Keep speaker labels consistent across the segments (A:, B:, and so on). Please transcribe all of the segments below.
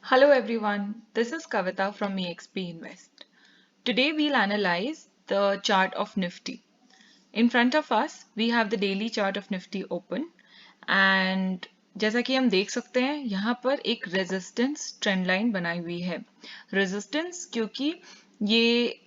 A: Hello everyone, this is Kavita from EXP Invest. Today we'll analyze the chart of Nifty. In front of us, we have the daily chart of Nifty open and जैसा कि हम देख सकते हैं यहाँ पर एक resistance trend line बनाई हुई है। रेजिस्टेंस क्योंकि ये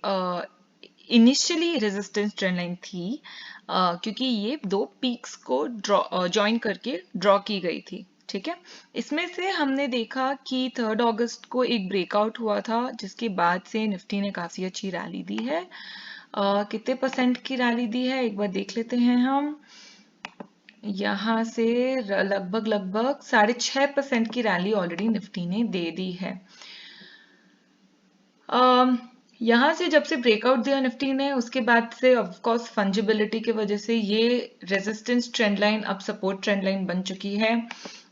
A: इनिशियली रेजिस्टेंस ट्रेंड लाइन थी क्योंकि ये दो पीक्स को ज्वाइन करके ड्रॉ की गई थी। ठीक है, इसमें से हमने देखा कि 3 अगस्त को एक ब्रेकआउट हुआ था जिसके बाद से निफ्टी ने काफी अच्छी रैली दी है। कितने परसेंट की रैली दी है एक बार देख लेते हैं हम। यहाँ से लगभग लगभग 6.5% की रैली ऑलरेडी निफ्टी ने दे दी है। यहाँ से जब से ब्रेकआउट दिया निफ्टी ने उसके बाद से ऑफ कोर्स फंजिबिलिटी की वजह से ये रेजिस्टेंस ट्रेंड लाइन अब सपोर्ट ट्रेंड लाइन बन चुकी है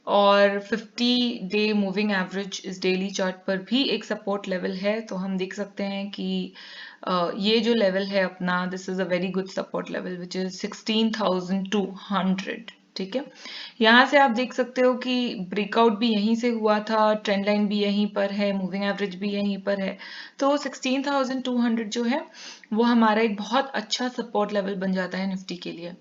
A: और 50 डे मूविंग एवरेज इस डेली चार्ट पर भी एक सपोर्ट लेवल है। तो हम देख सकते हैं कि ये जो लेवल है अपना, this is a very good support level which is 16,200। ठीक है, यहाँ से आप देख सकते हो कि ब्रेकआउट भी यहीं से हुआ था, ट्रेंड लाइन भी यहीं पर है, मूविंग एवरेज भी यहीं पर है। तो 16,200 जो है वो हमारा एक बहुत अच्छा सपोर्ट लेवल बन जाता है निफ्टी के लिए।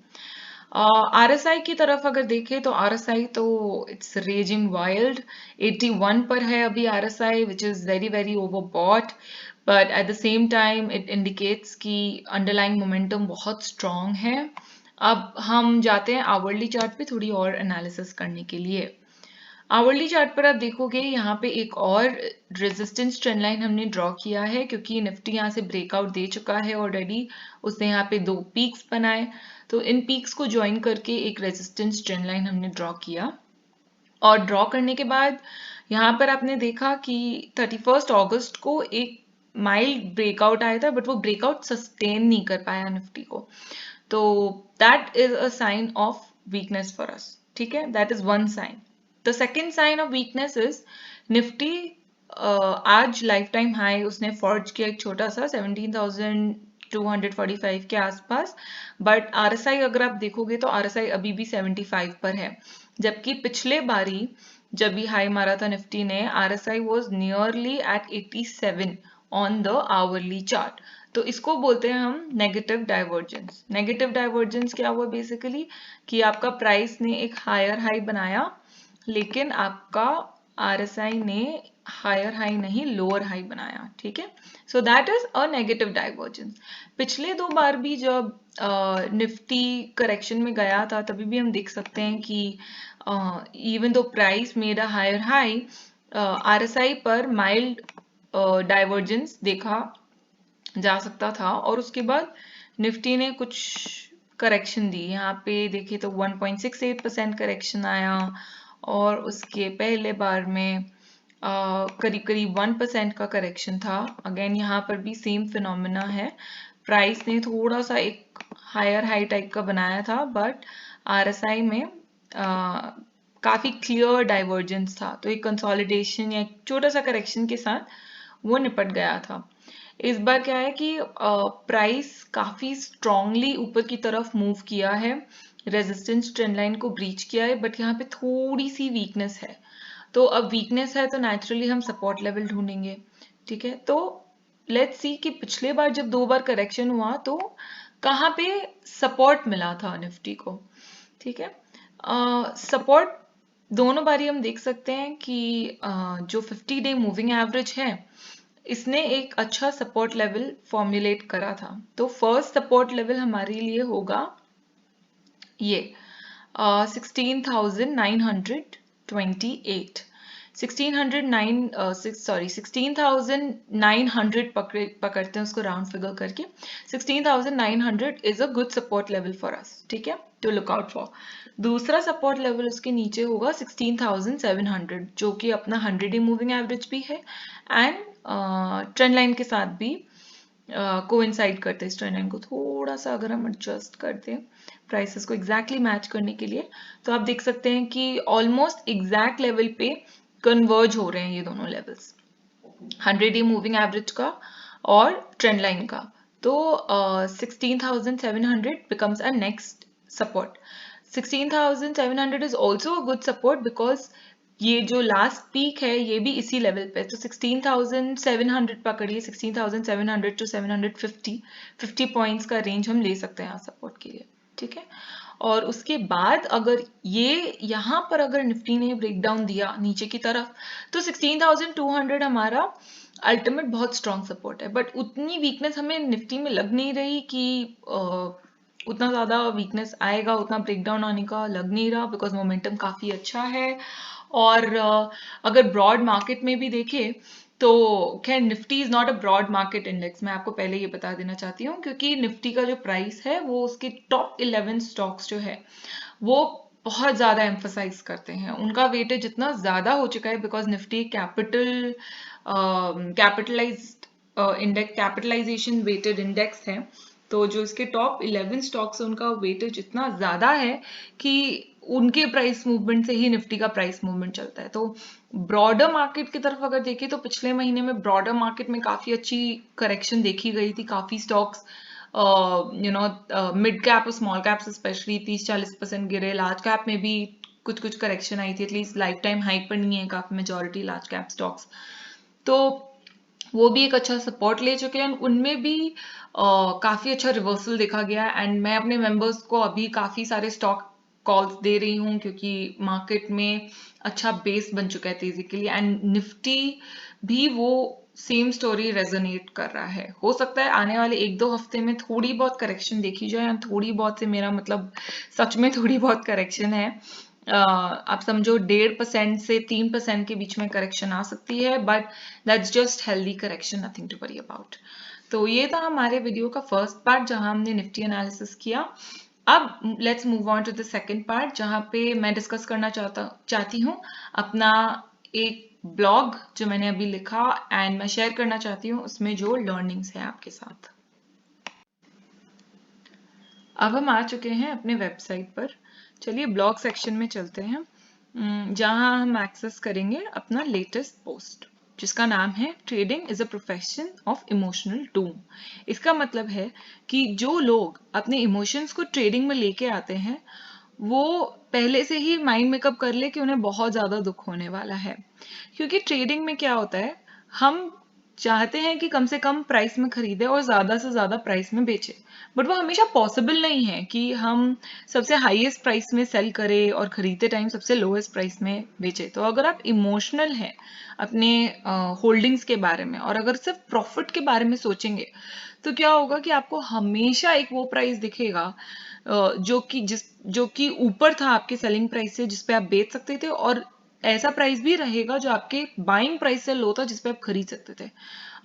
A: RSI की तरफ अगर देखें तो RSI तो इट्स रेजिंग वाइल्ड, 81 पर है अभी RSI which is very very overbought, but at the same time it indicates कि अंडरलाइंग मोमेंटम बहुत स्ट्रांग है। अब हम जाते हैं आवरली चार्ट पे थोड़ी और एनालिसिस करने के लिए। आवरली चार्ट पर आप देखोगे यहाँ पे एक और रेजिस्टेंस ट्रेंड लाइन हमने ड्रॉ किया है क्योंकि निफ्टी यहाँ से ब्रेकआउट दे चुका है ऑलरेडी। उसने यहाँ पे दो पीक्स बनाए, तो इन पीक्स को ज्वाइन करके एक रेजिस्टेंस ट्रेंड लाइन हमने ड्रॉ किया और ड्रॉ करने के बाद यहाँ पर आपने देखा कि 31 अगस्त को एक माइल्ड ब्रेकआउट आया था, बट वो ब्रेकआउट सस्टेन नहीं कर पाया निफ्टी को। तो that is a sign of weakness for us. ठीक है, that is one sign. The second sign of weakness is Nifty आज लाइफ टाइम हाई उसने फॉर्ज किया एक छोटा सा 17,245 के आसपास, बट RSI अगर आप देखोगे तो RSI अभी भी 75 पर है, जबकि पिछले बारी जब भी हाई मारा था निफ्टी ने RSI was nearly at 87 on the hourly chart. तो इसको बोलते हैं हम नेगेटिव डाइवर्जेंस। नेगेटिव डाइवर्जेंस क्या हुआ बेसिकली कि आपका प्राइस ने एक हायर हाई बनाया लेकिन आपका RSI ने हायर हाई नहीं लोअर हाई बनाया। ठीक है, so that is a negative divergence. पिछले दो बार भी जब निफ्टी करेक्शन में गया था तभी भी हम देख सकते हैं कि even though price made a higher high, RSI पर माइल्ड डाइवर्जेंस देखा जा सकता था और उसके बाद निफ्टी ने कुछ करेक्शन दी। यहाँ पे देखिए तो 1.68% करेक्शन आया और उसके पहले बार में करीब करीब 1% का करेक्शन था। अगेन यहाँ पर भी सेम फिनोमिना है, प्राइस ने थोड़ा सा एक हायर हाई टाइप का बनाया था बट RSI में काफी क्लियर डाइवर्जेंस था, तो एक कंसोलिडेशन या छोटा सा करेक्शन के साथ वो निपट गया था। इस बार क्या है कि प्राइस काफी स्ट्रांगली ऊपर की तरफ मूव किया है, रेजिस्टेंस ट्रेंड लाइन को ब्रीच किया है, बट यहाँ पे थोड़ी सी वीकनेस है। तो अब वीकनेस है तो नेचुरली हम सपोर्ट लेवल ढूंढेंगे। ठीक है, तो लेट्स सी कि पिछले बार जब दो बार करेक्शन हुआ तो कहाँ पे सपोर्ट मिला था निफ्टी को। ठीक है, सपोर्ट दोनों बारी हम देख सकते हैं कि जो 50 डे मूविंग एवरेज है इसने एक अच्छा सपोर्ट लेवल फॉर्मुलेट करा था। तो फर्स्ट सपोर्ट लेवल हमारे लिए होगा ये 16,928। 16,900 पकड़ते हैं उसको राउंड फिगर करके। 16,900 is a good support level for us. ठीक है, टू लुक आउट फॉर। दूसरा सपोर्ट लेवल उसके नीचे होगा 16,700 जो कि अपना 100 डे मूविंग एवरेज भी है एंड ट्रेंड लाइन के साथ भी कोइंसाइड करते हैं। इस ट्रेंड लाइन को थोड़ा सा अगर हम एडजस्ट करते हैं प्राइसेस को एग्जैक्टली मैच करने के लिए, तो आप देख सकते हैं कि ऑलमोस्ट एग्जैक्ट लेवल पे कन्वर्ज हो रहे हैं ये दोनों लेवल्स, 100 डे मूविंग एवरेज का और ट्रेंड लाइन का। तो 16,700 becomes a next support. 16,700 is also a good support because ये जो लास्ट पीक है ये भी इसी लेवल पे, तो 16,700 पकड़िए, 16,700 टू 750, 50 पॉइंट्स का रेंज हम ले सकते हैं यहाँ सपोर्ट के लिए, ठीक है। और उसके बाद अगर ये यहाँ पर अगर निफ्टी ने ब्रेकडाउन दिया नीचे की तरफ, तो 16,200 हमारा अल्टीमेट बहुत स्ट्रॉन्ग सपोर्ट है। बट उतनी वीकनेस हमें निफ्टी में लग नहीं रही कि उतना ज़्यादा वीकनेस आएगा, उतना ब्रेकडाउन आने का लग नहीं रहा, बिकॉज मोमेंटम काफ़ी अच्छा है। और अगर ब्रॉड मार्केट में भी देखें तो खैर Nifty is not a broad market index, मैं आपको पहले ये बता देना चाहती हूँ, क्योंकि निफ्टी का जो प्राइस है वो उसके टॉप 11 स्टॉक्स जो है वो बहुत ज्यादा एम्फसाइज करते हैं, उनका वेटेज इतना ज्यादा हो चुका है, because Nifty capitalized index, capitalization weighted index है। तो जो इसके टॉप 11 स्टॉक्स है उनका वेटेज इतना ज्यादा है कि उनके प्राइस मूवमेंट से ही निफ्टी का प्राइस मूवमेंट चलता है। तो ब्रॉडर मार्केट की तरफ अगर देखें तो पिछले महीने में ब्रॉडर मार्केट में काफी अच्छी करेक्शन देखी गई थी, काफी स्टॉक्स मिड कैप और स्मॉल कैप्स स्पेशली 30-40% गिरे, लार्ज कैप में भी कुछ कुछ करेक्शन आई थी, एटलीस्ट लाइफ टाइम हाई पर नहीं है काफी मेजोरिटी लार्ज कैप स्टॉक्स, तो वो भी एक अच्छा सपोर्ट ले चुके हैं। उनमें भी काफी अच्छा रिवर्सल देखा गया, एंड मैं अपने मेंबर्स को अभी काफी सारे स्टॉक कॉल्स दे रही हूँ क्योंकि मार्केट में अच्छा बेस बन चुका है तेजी के लिए, एंड निफ्टी भी वो सेम स्टोरी रेजोनेट कर रहा है। हो सकता है आने वाले 1-2 हफ्ते में थोड़ी बहुत करेक्शन देखी जाए, थोड़ी बहुत से मेरा मतलब सच में थोड़ी बहुत करेक्शन है, आप समझो 1.5% से 3% के बीच में करेक्शन आ सकती है, but that's just healthy correction, nothing to worry about. तो ये था हमारे वीडियो का फर्स्ट पार्ट जहां हमने निफ्टी एनालिसिस किया। अब let's move on to the second part जहां पे मैं डिस्कस करना चाहती हूँ अपना एक ब्लॉग जो मैंने अभी लिखा, एंड मैं शेयर करना चाहती हूँ उसमें जो लर्निंग्स है आपके साथ। अब हम आ चुके हैं अपने वेबसाइट पर, चलिए ब्लॉग सेक्शन में चलते हैं, जहां हम एक्सेस करेंगे अपना लेटेस्ट पोस्ट जिसका नाम है trading is a profession of emotional Doom. इसका मतलब है कि जो लोग अपने इमोशंस को ट्रेडिंग में लेके आते हैं वो पहले से ही माइंड मेकअप कर ले कि उन्हें बहुत ज्यादा दुख होने वाला है, क्योंकि ट्रेडिंग में क्या होता है, हम चाहते हैं कि कम से कम प्राइस में खरीदे और ज्यादा से ज्यादा प्राइस में बेचे, बट वो हमेशा पॉसिबल नहीं है कि हम सबसे हाईएस्ट प्राइस में सेल करें और खरीदते टाइम सबसे लोएस्ट प्राइस में बेचे। तो अगर आप इमोशनल हैं अपने होल्डिंग्स के बारे में और अगर सिर्फ प्रॉफिट के बारे में सोचेंगे तो क्या होगा कि आपको हमेशा एक वो प्राइस दिखेगा जो कि ऊपर था आपके सेलिंग प्राइस से जिस पे आप बेच सकते थे, और ऐसा प्राइस भी रहेगा जो आपके बाइंग प्राइस से लो था जिस पे आप खरीद सकते थे।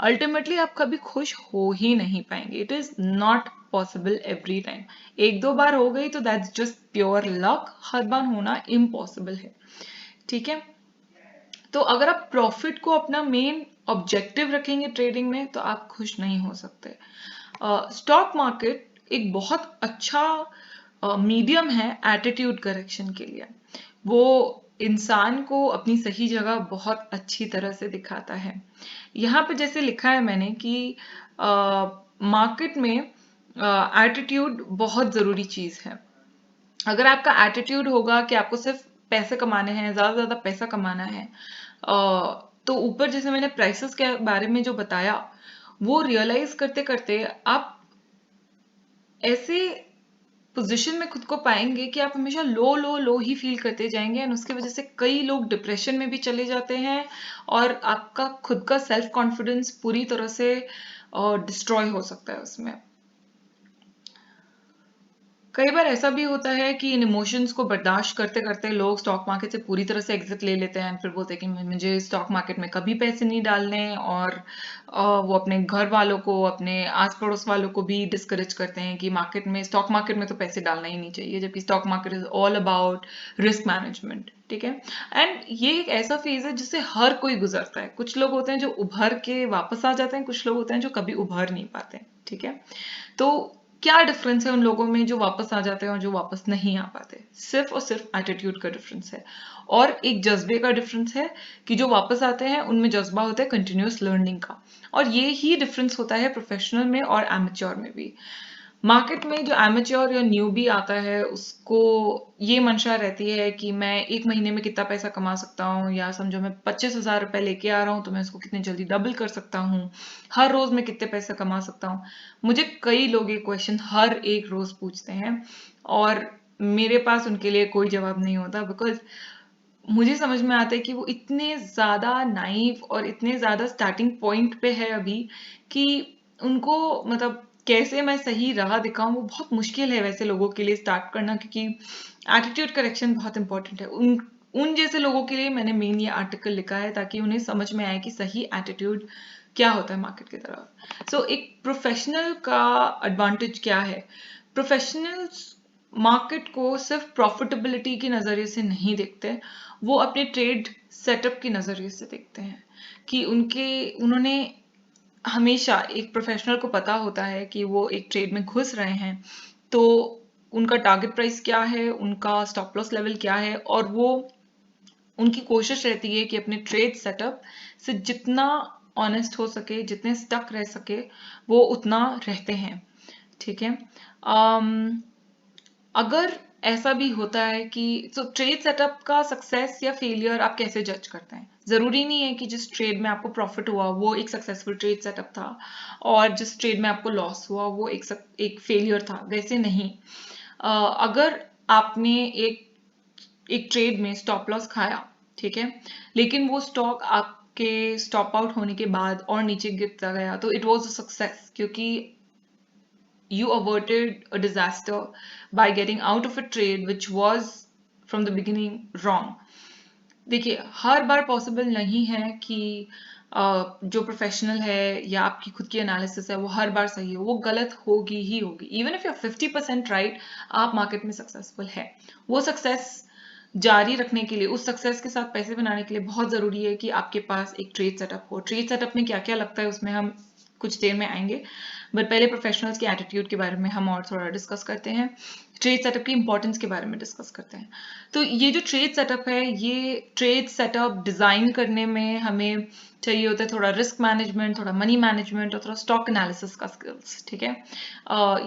A: अल्टीमेटली आप कभी खुश हो ही नहीं पाएंगे, it is not possible every time. 1-2 बार हो गई तो दैट्स जस्ट प्योर लक, हर बार होना इम्पॉसिबल है, ठीक है। तो अगर आप प्रॉफिट को अपना मेन ऑब्जेक्टिव रखेंगे ट्रेडिंग में तो आप खुश नहीं हो सकते। स्टॉक मार्केट एक बहुत अच्छा मीडियम है एटीट्यूड करेक्शन के लिए, वो इंसान को अपनी सही जगह बहुत अच्छी तरह से दिखाता है। यहाँ पे जैसे लिखा है मैंने कि मार्केट में एटीट्यूड बहुत जरूरी चीज है। अगर आपका एटीट्यूड होगा कि आपको सिर्फ पैसे कमाने हैं, ज्यादा पैसा कमाना है, तो ऊपर जैसे मैंने प्राइसेस के बारे में जो बताया वो रियलाइज करते करते आप ऐसे पोजीशन में खुद को पाएंगे कि आप हमेशा लो लो लो ही फील करते जाएंगे, एंड उसकी वजह से कई लोग डिप्रेशन में भी चले जाते हैं और आपका खुद का सेल्फ कॉन्फिडेंस पूरी तरह से डिस्ट्रॉय हो सकता है उसमें। कई बार ऐसा भी होता है कि इन इमोशंस को बर्दाश्त करते करते लोग स्टॉक मार्केट से पूरी तरह से एग्जिट ले लेते हैं, फिर बोलते हैं कि मुझे स्टॉक मार्केट में कभी पैसे नहीं डालने, और वो अपने घर वालों को, अपने आस पड़ोस वालों को भी डिस्करेज करते हैं कि मार्केट में, स्टॉक मार्केट में तो पैसे डालना ही नहीं चाहिए, जबकि stock market is all about risk management, ठीक है। एंड ये एक ऐसा फेज है जिससे हर कोई गुजरता है। कुछ लोग होते हैं जो उभर के वापस आ जाते हैं, कुछ लोग होते हैं जो कभी उभर नहीं पाते, ठीक है। तो क्या डिफरेंस है उन लोगों में जो वापस आ जाते हैं और जो वापस नहीं आ पाते? सिर्फ और सिर्फ एटीट्यूड का डिफरेंस है, और एक जज्बे का डिफरेंस है कि जो वापस आते हैं उनमें जज्बा होता है कंटिन्यूअस लर्निंग का, और ये ही डिफरेंस होता है प्रोफेशनल में और एमेच्योर में भी। मार्केट में जो एमेच्योर या न्यूबी आता है उसको ये मंशा रहती है कि मैं एक महीने में कितना पैसा कमा सकता हूँ, या समझो मैं 25,000 रुपए लेके आ रहा हूँ तो मैं उसको कितने जल्दी डबल कर सकता हूँ, हर रोज मैं कितने पैसे कमा सकता हूँ। मुझे कई लोग ये क्वेश्चन हर एक रोज पूछते हैं और मेरे पास उनके लिए कोई जवाब नहीं होता, बिकॉज मुझे समझ में आता है कि वो इतने ज्यादा नाइव और इतने ज्यादा स्टार्टिंग पॉइंट पे है अभी कि उनको मतलब कैसे मैं सही राह दिखाऊं वो बहुत मुश्किल है वैसे लोगों के लिए स्टार्ट करना, क्योंकि एटीट्यूड करेक्शन बहुत इंपॉर्टेंट है। उन उन जैसे लोगों के लिए मैंने मेन ये आर्टिकल लिखा है ताकि उन्हें समझ में आए कि सही एटीट्यूड क्या होता है मार्केट की तरफ। सो एक प्रोफेशनल का एडवांटेज क्या है? प्रोफेशनल्स मार्केट को सिर्फ प्रॉफिटेबिलिटी के नजरिए से नहीं देखते, वो अपने ट्रेड सेटअप के नजरिए से देखते हैं कि उन्होंने हमेशा एक प्रोफेशनल को पता होता है कि वो एक ट्रेड में घुस रहे हैं तो उनका टारगेट प्राइस क्या है, उनका स्टॉप लॉस लेवल क्या है, और वो उनकी कोशिश रहती है कि अपने ट्रेड सेटअप से जितना ऑनेस्ट हो सके, जितने स्टक रह सके, वो उतना रहते हैं। ठीक है। अगर ऐसा भी होता है कि तो ट्रेड सेटअप का सक्सेस या फेलियर आप कैसे जज करते हैं? जरूरी नहीं है कि जिस ट्रेड में आपको प्रॉफिट हुआ वो एक सक्सेसफुल ट्रेड सेटअप था और जिस ट्रेड में आपको लॉस हुआ वो एक फेलियर था, वैसे नहीं। अगर आपने एक ट्रेड में स्टॉप लॉस खाया, ठीक है, लेकिन वो स्टॉक आपके स्टॉप आउट होने के बाद और नीचे गिरता गया तो इट वाज अ सक्सेस, क्योंकि you averted a disaster by getting out of a trade which was from the beginning wrong. देखिए, हर बार पॉसिबल नहीं है कि जो प्रोफेशनल है या आपकी खुद की एनालिसिस है वो हर बार सही हो, वो गलत होगी ही होगी। इवन इफ यू 50% राइट, आप मार्केट में सक्सेसफुल है। वो सक्सेस जारी रखने के लिए, उस सक्सेस के साथ पैसे बनाने के लिए बहुत जरूरी है कि आपके पास एक ट्रेड सेटअप हो। ट्रेड सेटअप में क्या क्या लगता है उसमें हम कुछ देर में आएंगे, बट पहले प्रोफेशनल्स के एटीट्यूड के बारे में हम और थोड़ा डिस्कस करते हैं, ट्रेड सेटअप की इंपॉर्टेंस के बारे में डिस्कस करते हैं। तो ये जो ट्रेड सेटअप है, ये ट्रेड सेटअप डिजाइन करने में हमें चाहिए होता है थोड़ा रिस्क मैनेजमेंट, थोड़ा मनी मैनेजमेंट और थोड़ा स्टॉक एनालिसिस का स्किल्स। ठीक है।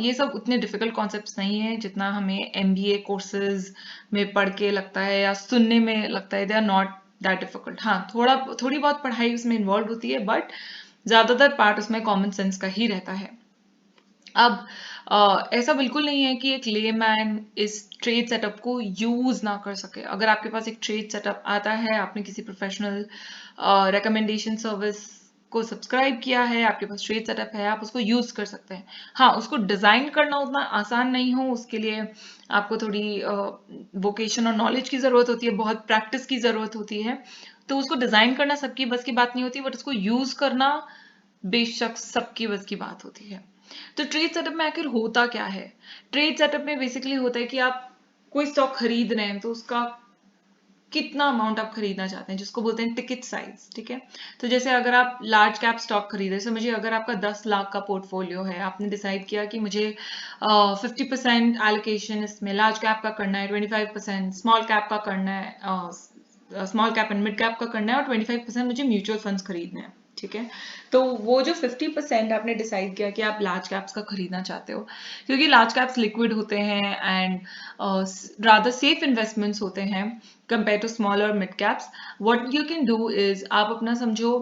A: ये सब उतने डिफिकल्ट कॉन्सेप्ट्स नहीं है जितना हमें एमबीए कोर्सेज में पढ़ के लगता है या सुनने में लगता है। They are not that difficult. हाँ, थोड़ी बहुत पढ़ाई उसमें इन्वॉल्व होती है, बट ज्यादातर पार्ट उसमें कॉमन सेंस का ही रहता है। अब ऐसा बिल्कुल नहीं है कि एक लेमैन इस ट्रेड सेटअप को यूज ना कर सके। अगर आपके पास एक ट्रेड सेटअप आता है, आपने किसी प्रोफेशनल रिकमेंडेशन सर्विस को सब्सक्राइब किया है, आपके पास ट्रेड सेटअप है, आप उसको यूज कर सकते हैं। हाँ, उसको डिजाइन करना उतना आसान नहीं हो, उसके लिए आपको थोड़ी वोकेशन और नॉलेज की जरूरत होती है, बहुत प्रैक्टिस की जरूरत होती है। तो उसको डिजाइन करना सबकी बस की बात नहीं होती, बट उसको यूज करना बेशक सबकी बस की बात होती है। तो ट्रेड सेटअप में आखिर होता क्या है? ट्रेड सेटअप में बेसिकली होता है कि आप कोई स्टॉक खरीद रहे हैं तो उसका कितना अमाउंट आप खरीदना चाहते हैं, जिसको बोलते हैं टिकट साइज। ठीक है। तो जैसे अगर आप लार्ज कैप स्टॉक खरीद रहे हैं, समझिए अगर आपका 10 लाख का पोर्टफोलियो है, आपने डिसाइड किया कि मुझे 50% एलोकेशन इसमें लार्ज कैप का करना है, 25% स्मॉल कैप का करना है, small cap and mid cap का करना है, और 25% मुझे म्यूचुअल फंड्स खरीदने हैं। ठीक है। तो वो जो 50% आपने डिसाइड किया कि आप लार्ज कैप्स का खरीदना चाहते हो, क्योंकि लार्ज कैप्स लिक्विड होते हैं एंड रादर सेफ इन्वेस्टमेंट्स होते हैं कंपेयर टू स्मॉल और mid caps. What you can do is, आप अपना समझो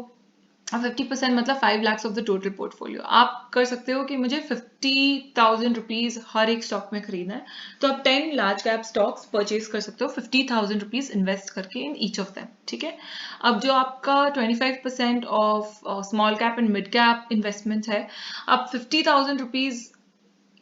A: 50% मतलब 5 lakhs of the total portfolio, आप कर सकते हो कि मुझे 50,000 रुपीज हर एक स्टॉक में खरीदना है, तो आप 10 लार्ज कैप स्टॉक्स परचेज कर सकते हो 50,000 रुपीज इन्वेस्ट करके इन ईच ऑफ देम। ठीक है। अब जो आपका 25% of small cap and mid cap investment है, आप 50,000 रुपीज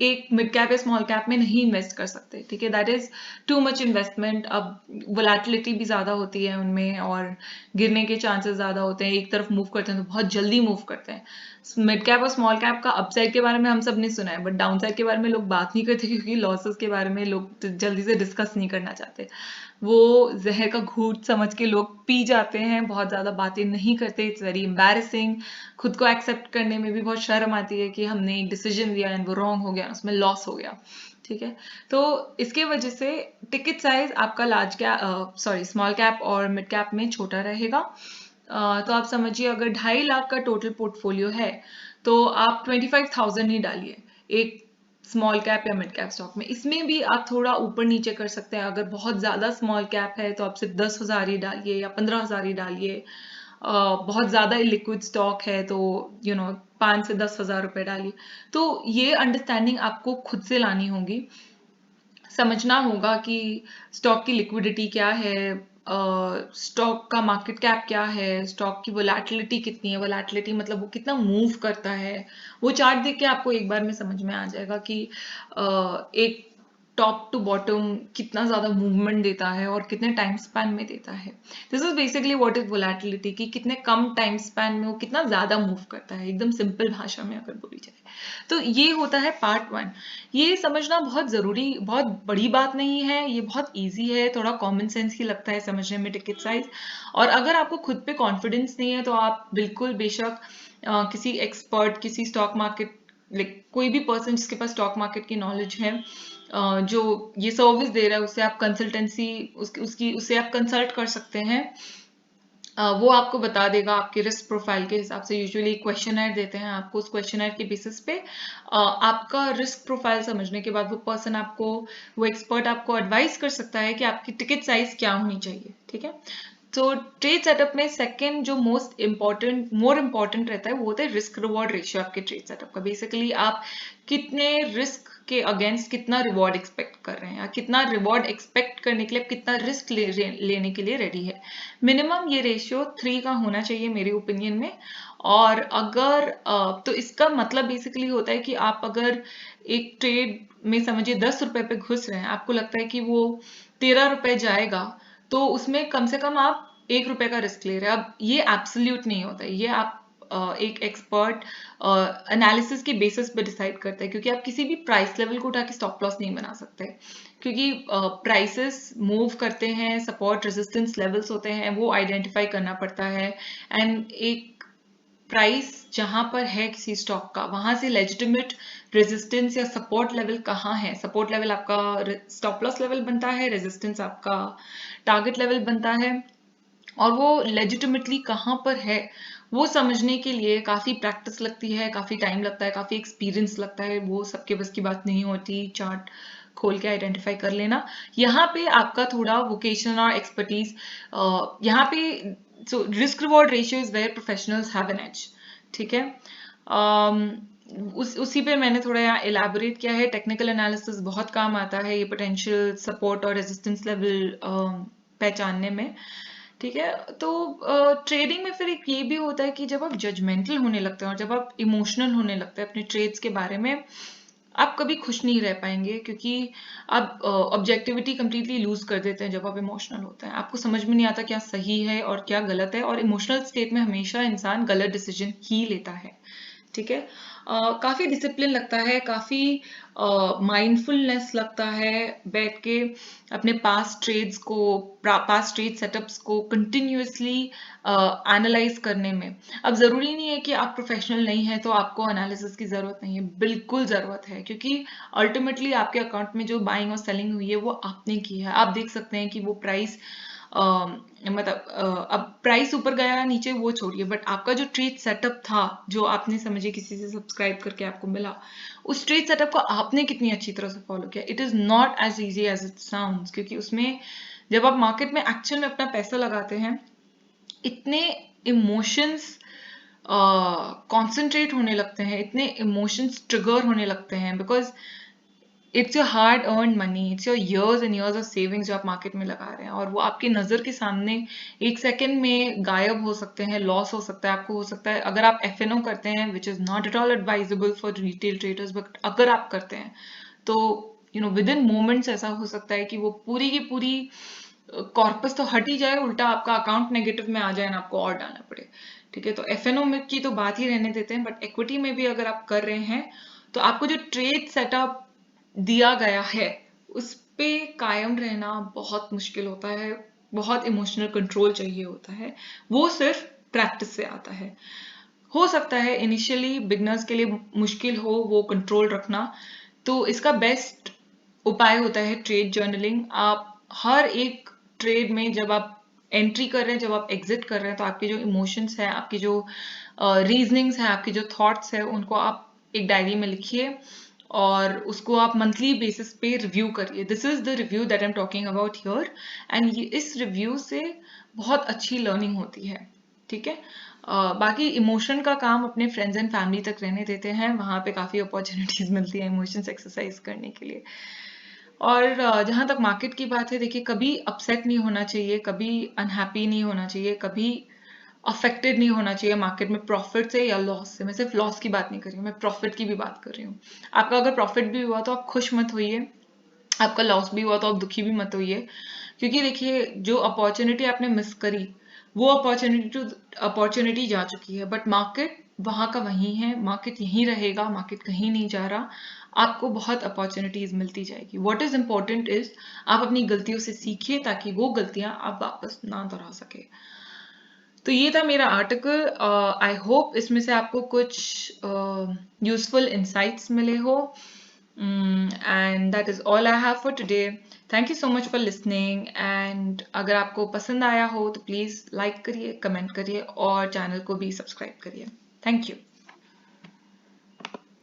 A: एक मिड कैप या स्मॉल कैप में नहीं इन्वेस्ट कर सकते। ठीक है। That is too much investment. अब वोलेटिलिटी भी ज्यादा होती है उनमें और गिरने के चांसेस ज्यादा होते हैं, एक तरफ मूव करते हैं तो बहुत जल्दी मूव करते हैं। मिड कैप और स्मॉल कैप का अपसाइड के बारे में हम सब ने सुना है, बट डाउन साइड के बारे में लोग बात नहीं करते, क्योंकि लॉसेस के बारे में लोग जल्दी से डिस्कस नहीं करना चाहते। वो जहर का घूंट समझ के लोग पी जाते हैं, बहुत ज्यादा बातें नहीं करते। It's very embarrassing. खुद को एक्सेप्ट करने में भी बहुत शर्म आती है कि हमने एक डिसीजन लिया एंड वो रॉन्ग हो गया, उसमें लॉस हो गया। ठीक है। तो इसके वजह से टिकट साइज आपका लार्ज कैप स्मॉल कैप और मिड कैप में छोटा रहेगा। तो आप समझिए अगर 2.5 लाख का टोटल पोर्टफोलियो है तो आप 25,000 ही डालिए। एक स्मॉल कैप या मिड कैप स्टॉक में। इसमें भी आप थोड़ा ऊपर नीचे कर सकते हैं। अगर बहुत ज़्यादा स्मॉल कैप है तो आप सिर्फ 10,000 ही डालिए या 15,000 ही डालिए। बहुत ज़्यादा लिक्विड स्टॉक है तो 5 से 10,000 रुपए डालिए। तो ये अंडरस्टैंडिंग आपको खुद से लानी होगी, समझना होगा कि स्टॉक की लिक्विडिटी क्या है, स्टॉक का मार्केट कैप क्या है, स्टॉक की वोलेटिलिटी कितनी है। वोलेटिलिटी मतलब वो कितना मूव करता है। वो चार्ट देख के आपको एक बार में समझ में आ जाएगा कि एक टॉप टू बॉटम कितना ज्यादा मूवमेंट देता है और कितने टाइम स्पैन में देता है। This is basically what is volatility, कि कितने कम टाइम स्पैन में वो कितना ज्यादा मूव करता है, एकदम सिंपल भाषा में अगर बोली जाए। तो ये होता है पार्ट 1। ये समझना बहुत जरूरी, बहुत बड़ी बात नहीं है, ये बहुत इजी है, थोड़ा कॉमन सेंस ही लगता है समझने में टिकट साइज। और अगर आपको खुद पे कॉन्फिडेंस नहीं है तो आप बिल्कुल बेशक किसी एक्सपर्ट, किसी स्टॉक मार्केट, कोई भी पर्सन जिसके पास स्टॉक मार्केट की नॉलेज है, जो ये सर्विस दे रहा है, उससे आप कंसल्टेंसी उससे आप कंसल्ट कर सकते हैं। वो आपको बता देगा आपके रिस्क प्रोफाइल के हिसाब से। यूजुअली क्वेश्चनर देते हैं आपको, उस क्वेश्चनर के बेसिस पे आपका रिस्क प्रोफाइल समझने के बाद वो पर्सन आपको, वो एक्सपर्ट आपको एडवाइस कर सकता है कि आपकी टिकट साइज क्या होनी चाहिए। ठीक है, तो ट्रेड सेटअप में सेकंड जो मोर इम्पोर्टेंट रहता है वो होता है रिस्क रिवॉर्ड रेशियो आपके ट्रेड सेटअप का। बेसिकली आप कितने रिस्क के अगेंस्ट कितना रिवॉर्ड एक्सपेक्ट कर रहे हैं, या कितना रिवॉर्ड एक्सपेक्ट करने के लिए कितना रिस्क लेने के लिए रेडी है। मिनिमम ये रेशियो 3 का होना चाहिए मेरे ओपिनियन में। और अगर तो इसका मतलब बेसिकली होता है कि आप अगर एक ट्रेड में समझिए 10 रुपए पे घुस रहे हैं, आपको लगता है कि वो 13 रुपए जाएगा, तो उसमें कम से कम आप 1 रुपए का रिस्क ले रहे हैं। अब ये एब्सोल्यूट नहीं होता है, ये आप एक एक्सपर्ट एनालिसिस के बेसिस पे डिसाइड करते हैं, क्योंकि आप किसी भी प्राइस लेवल को उठा के स्टॉप लॉस नहीं बना सकते, क्योंकि प्राइसेस मूव करते हैं, सपोर्ट रेजिस्टेंस लेवल्स होते हैं, वो आइडेंटिफाई करना पड़ता है। एंड एक प्राइस जहां पर है किसी स्टॉक का, वहां से लेजिटिमेट रेजिस्टेंस या सपोर्ट लेवल कहाँ है। सपोर्ट लेवल आपका स्टॉप लॉस लेवल बनता है, रेजिस्टेंस आपका टारगेट लेवल बनता है, और वो लेजिटिमेटली कहाँ पर है वो समझने के लिए काफी प्रैक्टिस लगती है, काफी टाइम लगता है, काफी एक्सपीरियंस लगता है। वो सबके बस की बात नहीं होती चार्ट खोल के आइडेंटिफाई कर लेना। यहाँ पे आपका थोड़ा वोकेशन और एक्सपर्टीज, यहाँ पे so risk reward ratio is where professionals have an edge. ठीक है, उसी पे मैंने थोड़ा यहाँ इलेबोरेट किया है। टेक्निकल एनालिसिस बहुत काम आता है ये पोटेंशियल सपोर्ट और रेजिस्टेंस लेवल पहचानने में। ठीक है, तो ट्रेडिंग में फिर एक ये भी होता है कि जब आप जजमेंटल होने लगते हैं और जब आप इमोशनल होने लगते हैं अपने ट्रेड्स के बारे में, आप कभी खुश नहीं रह पाएंगे, क्योंकि आप ऑब्जेक्टिविटी कंप्लीटली लूज कर देते हैं जब आप इमोशनल होते हैं। आपको समझ में नहीं आता क्या सही है और क्या गलत है, और इमोशनल स्टेट में हमेशा इंसान गलत डिसीजन ही लेता है। ठीक है, काफी डिसिप्लिन लगता है, काफी माइंडफुलनेस लगता है बैठ के अपने पास्ट ट्रेड सेटअप्स को कंटिन्यूअसली एनालाइज करने में। अब जरूरी नहीं है कि आप प्रोफेशनल नहीं है तो आपको एनालिसिस की जरूरत नहीं है, बिल्कुल जरूरत है, क्योंकि अल्टीमेटली आपके अकाउंट में जो बाइंग और सेलिंग हुई है वो आपने की है। आप देख सकते हैं कि वो प्राइस अब प्राइस ऊपर गया नीचे वो छोड़िए, बट आपका जो ट्रेड सेटअप था, जो आपने समझिए किसी से सब्सक्राइब करके आपको मिला, उस ट्रेड सेटअप को आपने कितनी अच्छी तरह से फॉलो किया। It is not as easy as it sounds, क्योंकि उसमें जब आप मार्केट में एक्चुअल में अपना पैसा लगाते हैं, इतने इमोशंस कॉन्सेंट्रेट होने लगते हैं, इतने इमोशंस ट्रिगर होने लगते हैं, because it's your hard earn money, it's your ears and years of savings जो आप मार्केट में लगा रहे हैं, और वो आपकी नजर के सामने एक सेकंड में गायब हो सकते हैं, लॉस हो सकता है आपको। हो सकता है अगर आप एफएनओ करते हैं, which is not at all advisable for retail traders, but अगर आप करते हैं तो विद इन मोमेंट्स ऐसा हो सकता है कि वो पूरी की पूरी कॉर्पस तो हट ही जाए, उल्टा आपका अकाउंट नेगेटिव में आ जाए ना आपको और डालना पड़े। ठीक है, तो एफएनओ में की तो बात ही रहने देते हैं, बट इक्विटी में भी अगर आप कर रहे हैं तो आपको जो ट्रेड सेटअप दिया गया है उस पे कायम रहना बहुत मुश्किल होता है, बहुत इमोशनल कंट्रोल चाहिए होता है, वो सिर्फ प्रैक्टिस से आता है। हो सकता है इनिशियली बिगनर्स के लिए मुश्किल हो वो कंट्रोल रखना, तो इसका बेस्ट उपाय होता है ट्रेड जर्नलिंग। आप हर एक ट्रेड में जब आप एंट्री कर रहे हैं, जब आप एग्जिट कर रहे हैं, तो आपके जो इमोशंस है, आपकी जो रीजनिंग्स है, आपके जो थॉट्स है, उनको आप एक डायरी में लिखिए और उसको आप मंथली बेसिस पे रिव्यू करिए. This is the review that I am talking about here. And इस रिव्यू से बहुत अच्छी लर्निंग होती है. ठीक है. बाकी इमोशन का काम अपने फ्रेंड्स एंड फैमिली तक रहने देते हैं. वहां पे काफी अपॉर्चुनिटीज मिलती है इमोशंस एक्सरसाइज करने के लिए. और जहां तक मार्केट की बात है, देखिए कभी अपसेट नहीं होना चाहिए, कभी अनहैप्पी नहीं होना चाहिए, कभी अफेक्टेड नहीं होना चाहिए मार्केट में प्रॉफिट से या लॉस से. मैं सिर्फ लॉस की बात नहीं कर रही हूँ, मैं प्रॉफिट की भी बात कर रही हूँ. आपका अगर प्रॉफिट भी हुआ तो आप खुश मत होइए, आपका लॉस भी हुआ तो आप दुखी भी मत होइए. क्योंकि देखिए जो अपॉर्चुनिटी आपने मिस करी वो अपॉर्चुनिटी जा चुकी है. बट मार्केट वहां का वहीं है, मार्केट यहीं रहेगा, मार्केट कहीं नहीं जा रहा. आपको बहुत अपॉर्चुनिटीज मिलती जाएगी. व्हाट इज इम्पोर्टेंट इज आप अपनी गलतियों से सीखिए ताकि वो गलतियां आप वापस ना दोहरा सके. तो ये था मेरा आर्टिकल. आई होप इसमें से आपको कुछ यूजफुल इंसाइट्स मिले हो. And that is all I have for today. Thank you so much for listening. And अगर आपको पसंद आया हो तो प्लीज लाइक करिए, कमेंट करिए और चैनल को भी सब्सक्राइब करिए. Thank you.